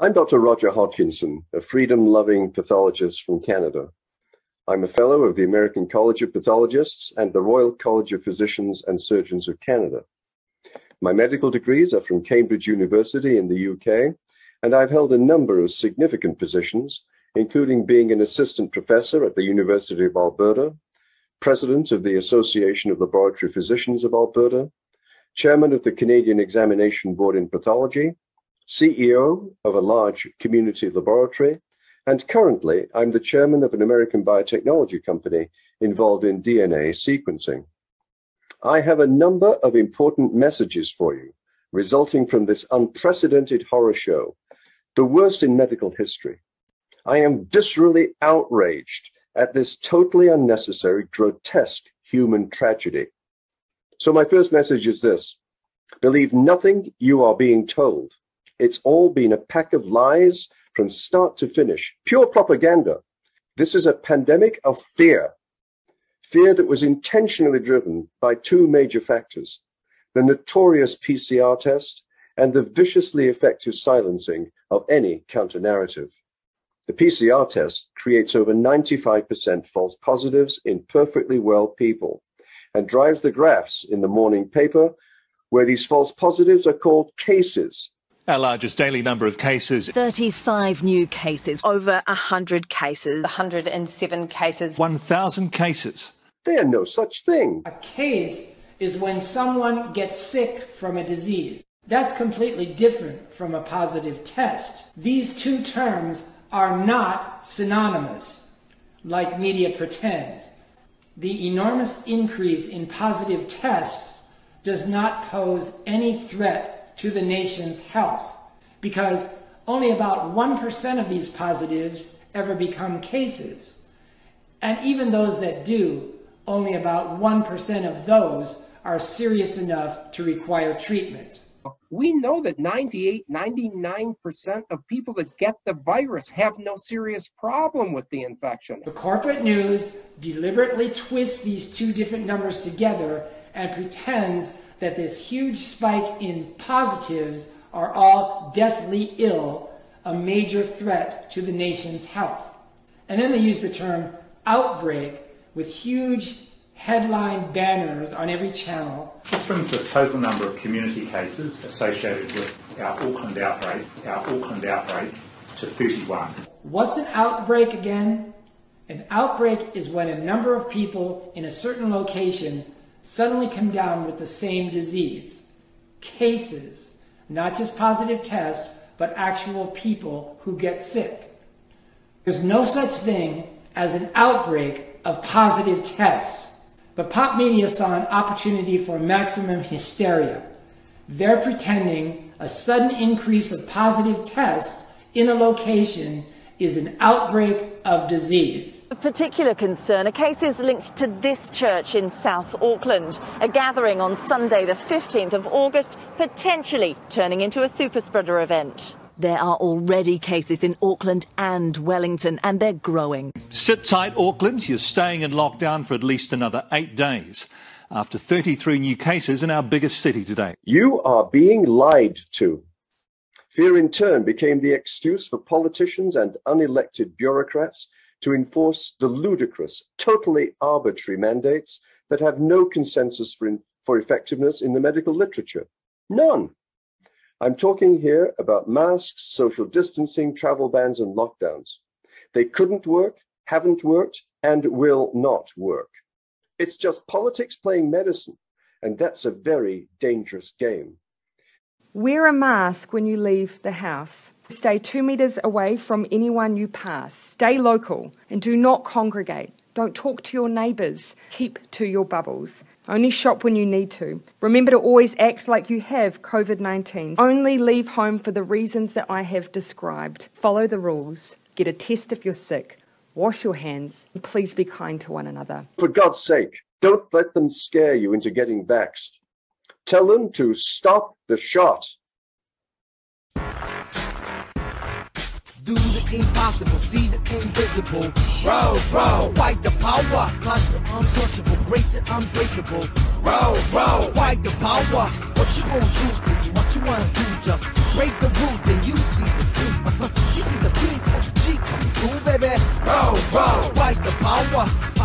I'm Dr. Roger Hodkinson, a freedom-loving pathologist from Canada. I'm a fellow of the American College of Pathologists and the Royal College of Physicians and Surgeons of Canada. My medical degrees are from Cambridge University in the UK, and I've held a number of significant positions, including being an assistant professor at the University of Alberta, president of the Association of Laboratory Physicians of Alberta, chairman of the Canadian Examination Board in Pathology, CEO of a large community laboratory, and currently I'm the chairman of an American biotechnology company involved in DNA sequencing. I have a number of important messages for you, resulting from this unprecedented horror show, the worst in medical history. I am viscerally outraged at this totally unnecessary, grotesque human tragedy. So my first message is this: believe nothing you are being told. It's all been a pack of lies from start to finish, pure propaganda. This is a pandemic of fear. Fear that was intentionally driven by two major factors: the notorious PCR test and the viciously effective silencing of any counter-narrative. The PCR test creates over 95% false positives in perfectly well people and drives the graphs in the morning paper where these false positives are called cases. Our largest daily number of cases. 35 new cases. Over 100 cases. 107 cases. 1,000 cases. There are no such thing. A case is when someone gets sick from a disease. That's completely different from a positive test. These two terms are not synonymous, like media pretends. The enormous increase in positive tests does not pose any threat to the nation's health, because only about 1% of these positives ever become cases. And even those that do, only about 1% of those are serious enough to require treatment. We know that 99% of people that get the virus have no serious problem with the infection. The corporate news deliberately twists these two different numbers together and pretends that this huge spike in positives are all deathly ill, a major threat to the nation's health. And then they use the term outbreak with huge headline banners on every channel. This brings the total number of community cases associated with our Auckland outbreak to 31. What's an outbreak again? An outbreak is when a number of people in a certain location suddenly come down with the same disease. Cases, not just positive tests, but actual people who get sick. There's no such thing as an outbreak of positive tests. But pop media saw an opportunity for maximum hysteria. They're pretending a sudden increase of positive tests in a location is an outbreak of disease. Of particular concern are cases linked to this church in South Auckland. A gathering on Sunday, the 15th of August, potentially turning into a super spreader event. There are already cases in Auckland and Wellington, and they're growing. Sit tight, Auckland. You're staying in lockdown for at least another 8 days after 33 new cases in our biggest city today. You are being lied to. Fear in turn became the excuse for politicians and unelected bureaucrats to enforce the ludicrous, totally arbitrary mandates that have no consensus for effectiveness in the medical literature. None. I'm talking here about masks, social distancing, travel bans, and lockdowns. They couldn't work, haven't worked, and will not work. It's just politics playing medicine, and that's a very dangerous game. Wear a mask when you leave the house. Stay 2 meters away from anyone you pass. Stay local and do not congregate. Don't talk to your neighbours. Keep to your bubbles. Only shop when you need to. Remember to always act like you have COVID-19. Only leave home for the reasons that I have described. Follow the rules. Get a test if you're sick. Wash your hands. And please be kind to one another. For God's sake, don't let them scare you into getting vaxxed. Tell them to stop the shot. Do the impossible, see the invisible. Roll, roll, fight the power. Crush the untouchable, break the unbreakable. Roll, roll, fight the power. What you gonna do is what you wanna do. Just break the rule, then you see the truth. baby. Roll, roll, fight the power.